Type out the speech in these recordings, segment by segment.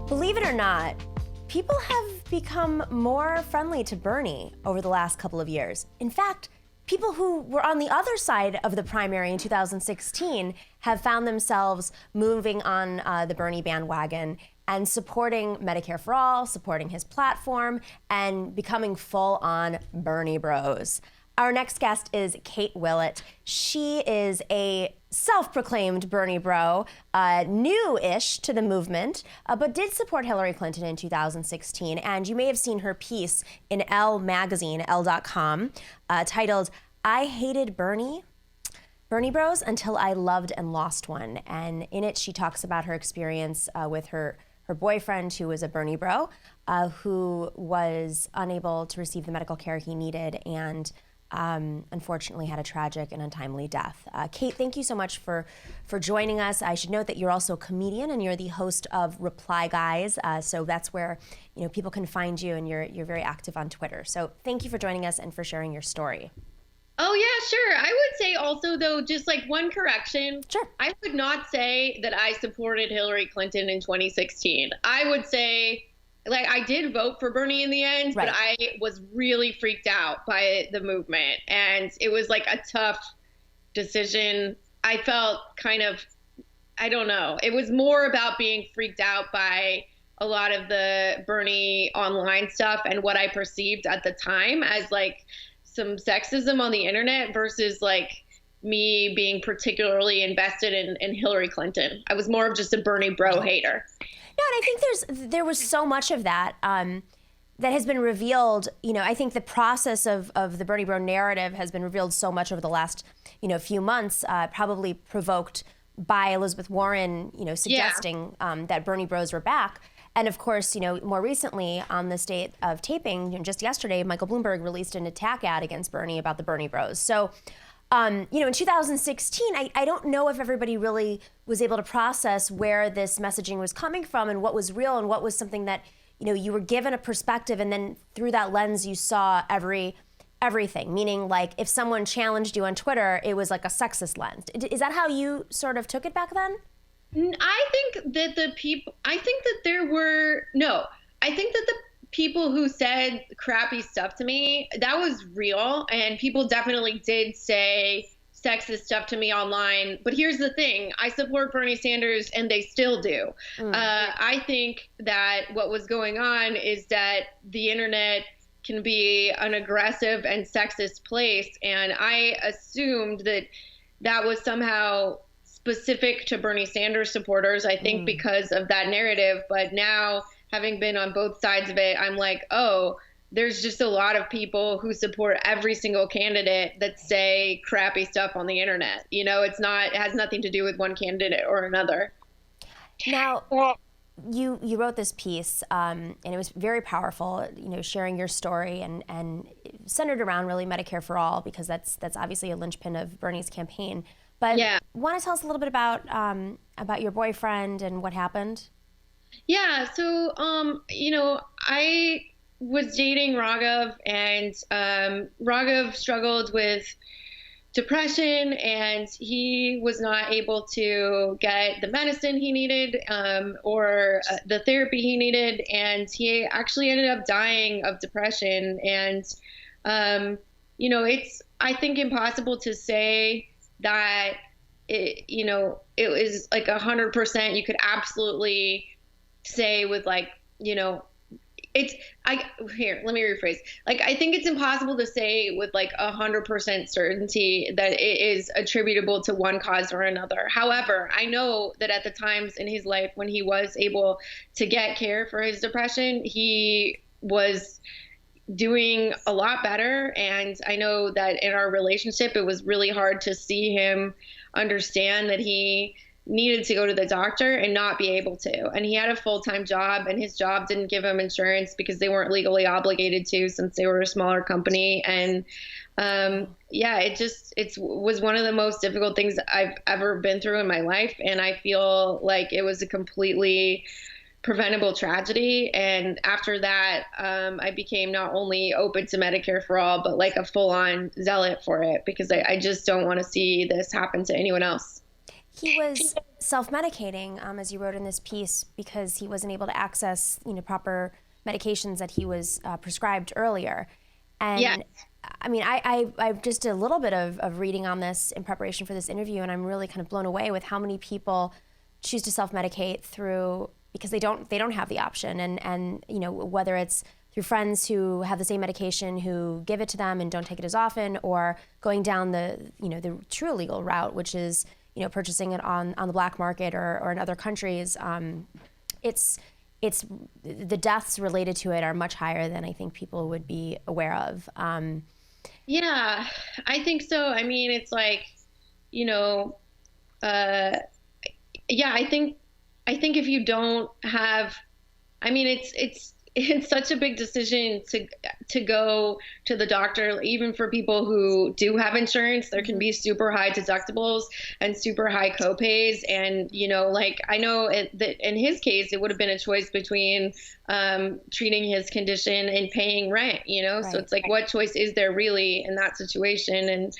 Believe it or not, people have become more friendly to Bernie over the last couple of years. In fact, people who were on the other side of the primary in 2016 have found themselves moving on the Bernie bandwagon and supporting Medicare for All, supporting his platform, and becoming full-on Bernie bros. Our next guest is Kate Willett. She is a self-proclaimed Bernie bro, new-ish to the movement, but did support Hillary Clinton in 2016. And you may have seen her piece in Elle magazine, Elle.com, titled, "I Hated Bernie Bros Until I Loved and Lost One." And in it, she talks about her experience with her boyfriend, who was a Bernie bro, who was unable to receive the medical care he needed and unfortunately had a tragic and untimely death. Kate, thank you so much for joining us. I should note that you're also a comedian and you're the host of Reply Guys, so that's where people can find you, and you're very active on Twitter. So thank you for joining us and for sharing your story. Oh yeah, sure. I would say also though, just like one correction. Sure. I would not say that I supported Hillary Clinton in 2016. I would say, like, I did vote for Bernie in the end, right, but I was really freaked out by the movement. And it was like a tough decision. I felt kind of, I don't know. It was more about being freaked out by a lot of the Bernie online stuff and what I perceived at the time as like some sexism on the internet versus like me being particularly invested in Hillary Clinton. I was more of just a Bernie bro hater. No, and I think there was so much of that that has been revealed. I think the process of the Bernie bro narrative has been revealed so much over the last few months, probably provoked by Elizabeth Warren, suggesting that Bernie bros were back. And of course, more recently on this date of taping, just yesterday, Michael Bloomberg released an attack ad against Bernie about the Bernie bros. So, in 2016, I don't know if everybody really was able to process where this messaging was coming from and what was real and what was something that, you were given a perspective, and then through that lens, you saw everything. Meaning, like, if someone challenged you on Twitter, it was like a sexist lens. Is that how you sort of took it back then? I think that the people who said crappy stuff to me, that was real. And people definitely did say sexist stuff to me online. But here's the thing. I support Bernie Sanders and they still do. I think that what was going on is that the internet can be an aggressive and sexist place. And I assumed that that was somehow specific to Bernie Sanders supporters, I think, because of that narrative. But now, having been on both sides of it, I'm like, oh, there's just a lot of people who support every single candidate that say crappy stuff on the internet. It has nothing to do with one candidate or another. Now, you wrote this piece, and it was very powerful, sharing your story and centered around really Medicare for All, because that's obviously a linchpin of Bernie's campaign. But want to tell us a little bit about your boyfriend and what happened? Yeah, so, I was dating Raghav, and Raghav struggled with depression, and he was not able to get the medicine he needed or the therapy he needed, and he actually ended up dying of depression. And, it's, I think, impossible to say that it was like 100%. You could absolutely say with let me rephrase. Like, I think it's impossible to say with like 100% certainty that it is attributable to one cause or another. However, I know that at the times in his life when he was able to get care for his depression, he was doing a lot better. And I know that in our relationship, it was really hard to see him understand that he needed to go to the doctor and not be able to. And he had a full-time job, and his job didn't give him insurance because they weren't legally obligated to, since they were a smaller company. And it was one of the most difficult things I've ever been through in my life. And I feel like it was a completely preventable tragedy. And after that, I became not only open to Medicare for All, but like a full-on zealot for it, because I just don't want to see this happen to anyone else. He self-medicating, as you wrote in this piece, because he wasn't able to access, proper medications that he was prescribed earlier. And Yeah. I mean, I just did a little bit of reading on this in preparation for this interview, and I'm really kind of blown away with how many people choose to self-medicate through, because they don't have the option, and whether it's through friends who have the same medication who give it to them and don't take it as often, or going down the true illegal route, which is purchasing it on the black market or in other countries. It's the deaths related to it are much higher than I think people would be aware of. Yeah, I think so. I mean, it's like, yeah, I think if you don't have, I mean, it's such a big decision to go to the doctor. Even for people who do have insurance, there can be super high deductibles and super high copays. And, like, I know that in his case, it would have been a choice between treating his condition and paying rent, Right. So it's like, what choice is there really in that situation? And,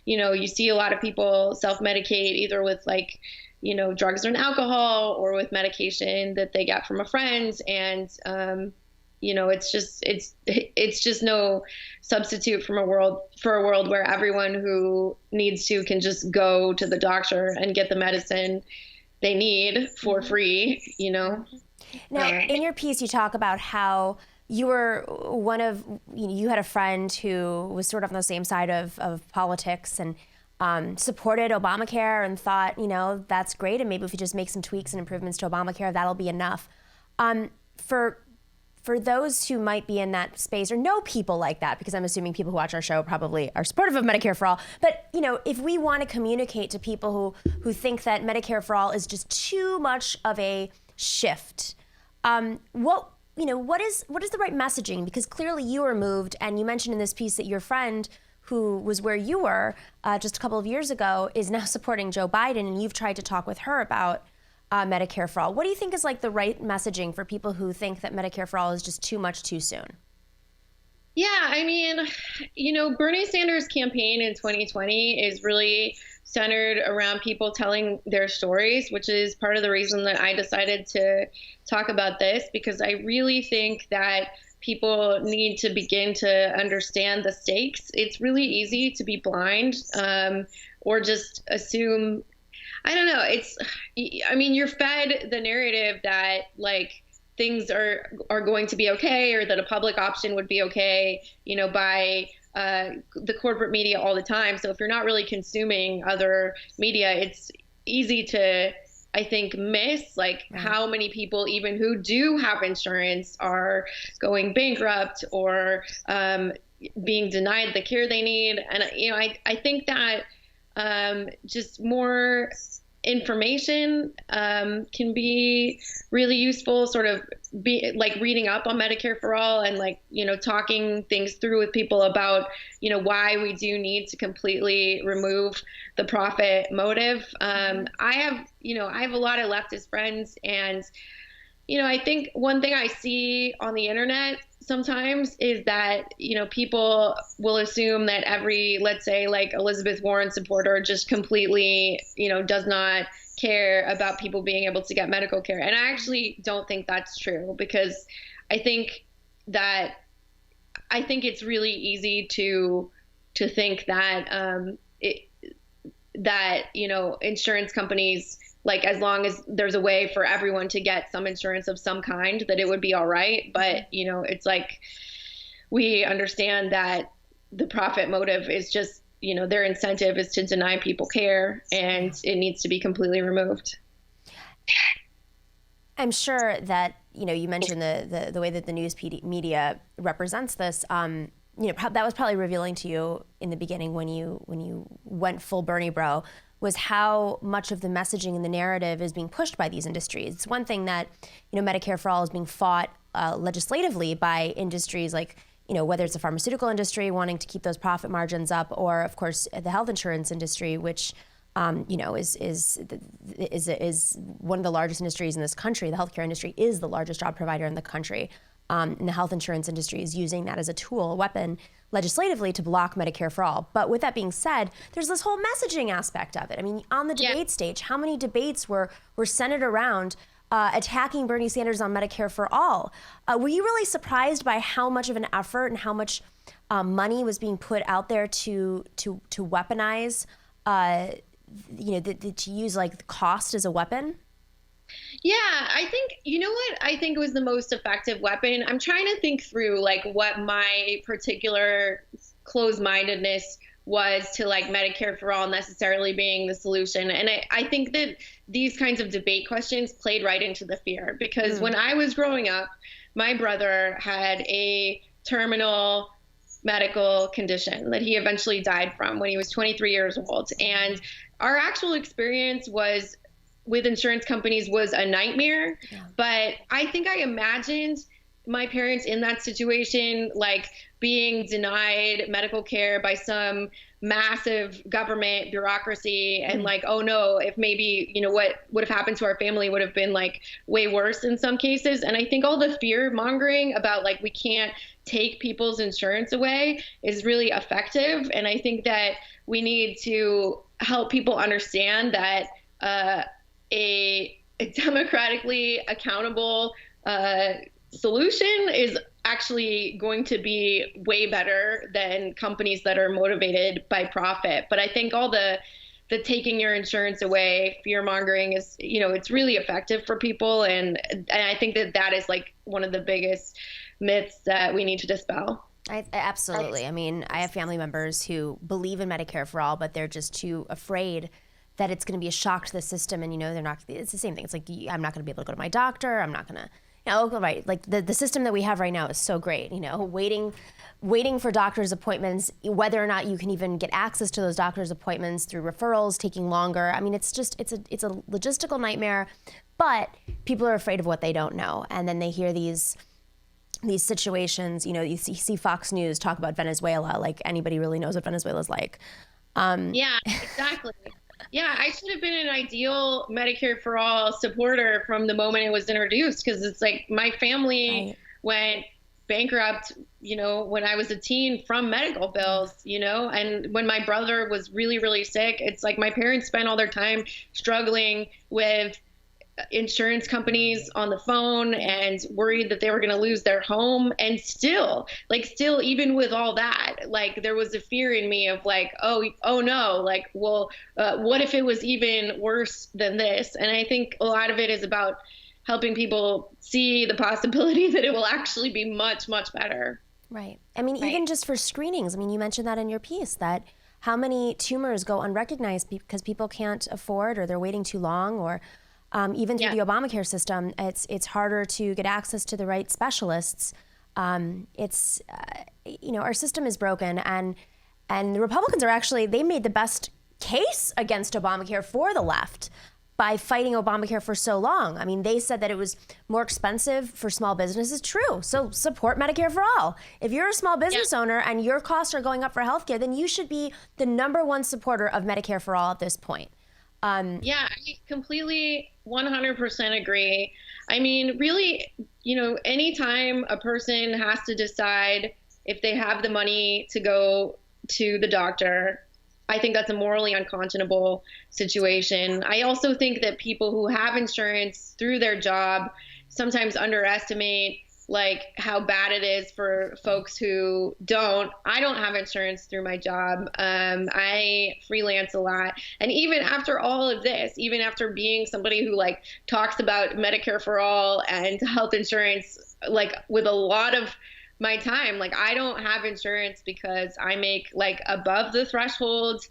you see a lot of people self-medicate either with like, drugs and alcohol, or with medication that they get from a friend. And, it's just no substitute for a world where everyone who needs to can just go to the doctor and get the medicine they need for free, Now, in your piece, you talk about how you were you had a friend who was sort of on the same side of politics and supported Obamacare and thought, that's great, and maybe if we just make some tweaks and improvements to Obamacare, that'll be enough. For those who might be in that space or know people like that, because I'm assuming people who watch our show probably are supportive of Medicare for All, but if we want to communicate to people who think that Medicare for All is just too much of a shift, what is the right messaging? Because clearly you were moved, and you mentioned in this piece that your friend, who was where you were just a couple of years ago, is now supporting Joe Biden, and you've tried to talk with her about Medicare for All. What do you think is like the right messaging for people who think that Medicare for All is just too much too soon? Yeah, I mean, Bernie Sanders' campaign in 2020 is really centered around people telling their stories, which is part of the reason that I decided to talk about this, because I really think that people need to begin to understand the stakes. It's really easy to be blind or just assume. I don't know. You're fed the narrative that like things are going to be okay, or that a public option would be okay, by the corporate media all the time. So if you're not really consuming other media, it's easy to, I think, miss like how many people, even who do have insurance, are going bankrupt or being denied the care they need. And, I think that just more information can be really useful, sort of be like reading up on Medicare for All and like, talking things through with people about, why we do need to completely remove the profit motive. I have a lot of leftist friends, and, I think one thing I see on the internet sometimes is that, people will assume that every, let's say, like Elizabeth Warren supporter just completely, does not care about people being able to get medical care. And I actually don't think that's true, because I think it's really easy to think that insurance companies, like, as long as there's a way for everyone to get some insurance of some kind, that it would be all right. But, it's like, we understand that the profit motive is just, their incentive is to deny people care, and it needs to be completely removed. I'm sure that, you mentioned the way that the news media represents this. That was probably revealing to you in the beginning when you went full Bernie bro, was how much of the messaging and the narrative is being pushed by these industries. It's one thing that, Medicare for All is being fought legislatively by industries like, whether it's the pharmaceutical industry wanting to keep those profit margins up, or of course the health insurance industry, which is one of the largest industries in this country. The healthcare industry is the largest job provider in the country. and the health insurance industry is using that as a tool, a weapon, legislatively to block Medicare for all. But with that being said, there's this whole messaging aspect of it. I mean, on the debate stage, how many debates were centered around attacking Bernie Sanders on Medicare for all? Were you really surprised by how much of an effort and how much money was being put out there to weaponize, to use like the cost as a weapon? Yeah, I think, you know what I think was the most effective weapon? I'm trying to think through like what my particular closed-mindedness was to like Medicare for all necessarily being the solution. And I think that these kinds of debate questions played right into the fear, because when I was growing up, my brother had a terminal medical condition that he eventually died from when he was 23 years old. And our actual experience was with insurance companies was a nightmare. Yeah. But I think I imagined my parents in that situation, like being denied medical care by some massive government bureaucracy and like, oh no, if maybe, what would have happened to our family would have been like way worse in some cases. And I think all the fear mongering about like, we can't take people's insurance away is really effective. And I think that we need to help people understand that, a democratically accountable solution is actually going to be way better than companies that are motivated by profit. But I think all the taking your insurance away, fear mongering is, it's really effective for people. And I think that is like one of the biggest myths that we need to dispel. Absolutely. I mean, I have family members who believe in Medicare for all, but they're just too afraid that it's going to be a shock to the system. And, they're not, it's the same thing. It's like, I'm not going to be able to go to my doctor. I'm not going to, right. Like the system that we have right now is so great, waiting for doctor's appointments, whether or not you can even get access to those doctor's appointments through referrals, taking longer. I mean, it's a logistical nightmare, but people are afraid of what they don't know. And then they hear these situations, you see Fox News talk about Venezuela, like anybody really knows what Venezuela's like. Yeah, exactly. Yeah, I should have been an ideal Medicare for all supporter from the moment it was introduced, because it's like my family went bankrupt, when I was a teen from medical bills, and when my brother was really, really sick, it's like my parents spent all their time struggling with insurance companies on the phone and worried that they were going to lose their home. And still, even with all that, like there was a fear in me of like, oh no, like, well, what if it was even worse than this? And I think a lot of it is about helping people see the possibility that it will actually be much, much better. Right. I mean, even just for screenings, I mean, you mentioned that in your piece, that how many tumors go unrecognized because people can't afford, or they're waiting too long, or even through the Obamacare system, it's harder to get access to the right specialists. Our system is broken, and the Republicans they made the best case against Obamacare for the left by fighting Obamacare for so long. I mean, they said that it was more expensive for small businesses. True. So support Medicare for all. If you're a small business owner and your costs are going up for healthcare, then you should be the #1 supporter of Medicare for all at this point. Yeah, I completely 100% agree. I mean, really, anytime a person has to decide if they have the money to go to the doctor, I think that's a morally unconscionable situation. I also think that people who have insurance through their job sometimes underestimate like how bad it is for folks who don't. I don't have insurance through my job. I freelance a lot. And even after all of this, even after being somebody who like talks about Medicare for all and health insurance, like with a lot of my time, like I don't have insurance because I make like above the threshold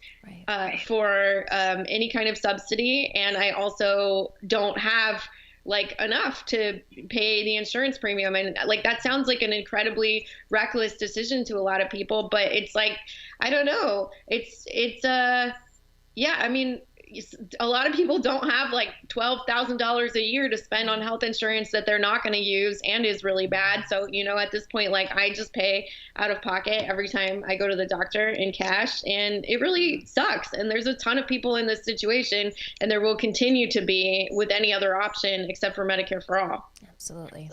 for any kind of subsidy. And I also don't have like enough to pay the insurance premium. And like, that sounds like an incredibly reckless decision to a lot of people, but it's like, I don't know. I mean, a lot of people don't have like $12,000 a year to spend on health insurance that they're not going to use and is really bad. So, at this point, like I just pay out of pocket every time I go to the doctor in cash, and it really sucks. And there's a ton of people in this situation, and there will continue to be with any other option except for Medicare for all. Absolutely.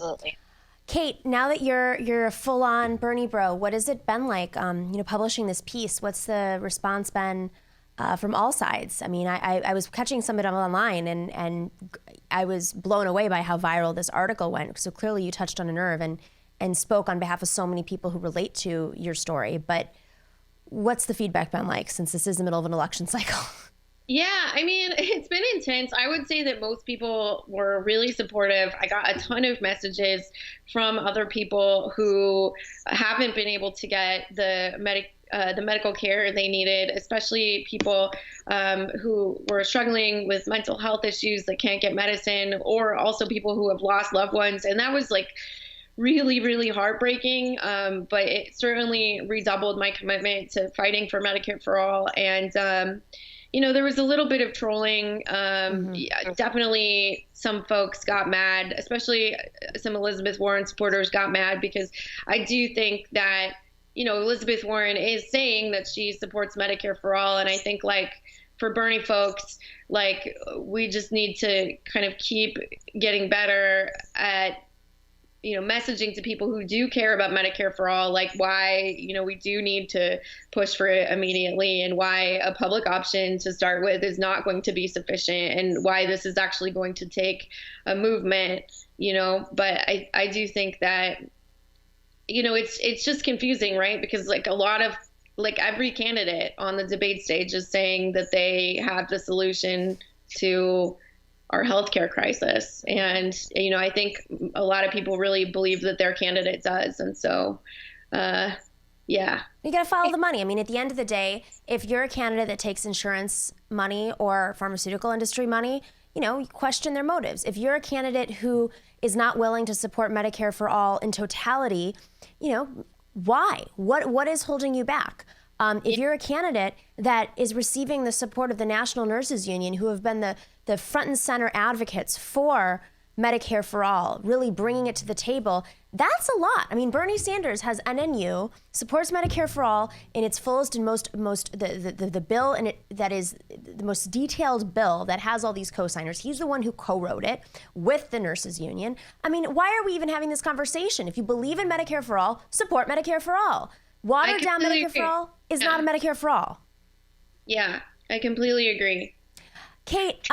Kate, now that you're a full-on Bernie bro, what has it been like, publishing this piece? What's the response been from all sides? I mean, I was catching some of it online, and I was blown away by how viral this article went. So clearly you touched on a nerve and spoke on behalf of so many people who relate to your story. But what's the feedback been like, since this is the middle of an election cycle? Yeah, I mean, it's been intense. I would say that most people were really supportive. I got a ton of messages from other people who haven't been able to get the medical care they needed, especially people who were struggling with mental health issues that can't get medicine, or also people who have lost loved ones. And that was like really, really heartbreaking. But it certainly redoubled my commitment to fighting for Medicare for all. And, there was a little bit of trolling. Yeah, definitely some folks got mad, especially some Elizabeth Warren supporters got mad, because I do think that, Elizabeth Warren is saying that she supports Medicare for all. And I think, like, for Bernie folks, like, we just need to kind of keep getting better at, messaging to people who do care about Medicare for all, like why, we do need to push for it immediately, and why a public option to start with is not going to be sufficient, and why this is actually going to take a movement, But I do think that, it's just confusing, right? Because like a lot of, like, every candidate on the debate stage is saying that they have the solution to our healthcare crisis. And, I think a lot of people really believe that their candidate does. And so, yeah. You got to follow the money. I mean, at the end of the day, if you're a candidate that takes insurance money or pharmaceutical industry money, you question their motives. If you're a candidate who is not willing to support Medicare for all in totality, why? What is holding you back? If you're a candidate that is receiving the support of the National Nurses Union, who have been the front and center advocates for Medicare for all, really bringing it to the table, that's a lot. I mean, Bernie Sanders has NNU, supports Medicare for all in its fullest and most the bill, and that is the most detailed bill that has all these co-signers. He's the one who co-wrote it with the Nurses Union. I mean, why are we even having this conversation? If you believe in Medicare for all, support Medicare for all. Watered down Medicare for all is not a Medicare for all. Yeah, I completely agree. Kate,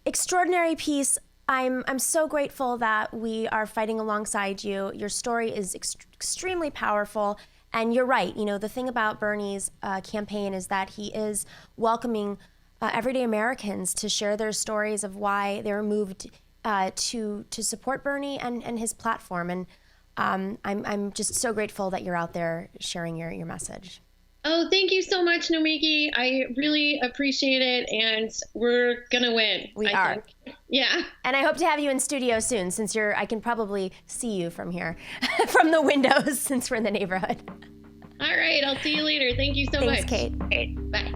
extraordinary piece. I'm so grateful that we are fighting alongside you. Your story is extremely powerful. And you're right. The thing about Bernie's campaign is that he is welcoming everyday Americans to share their stories of why they're moved to support Bernie and his platform. And I'm just so grateful that you're out there sharing your message. Oh, thank you so much, Nomiki. I really appreciate it, and we're gonna win. We are. Think. Yeah. And I hope to have you in studio soon, since I can probably see you from here, from the windows, since we're in the neighborhood. All right, I'll see you later. Thank you so much. Thanks, Kate. Okay, bye.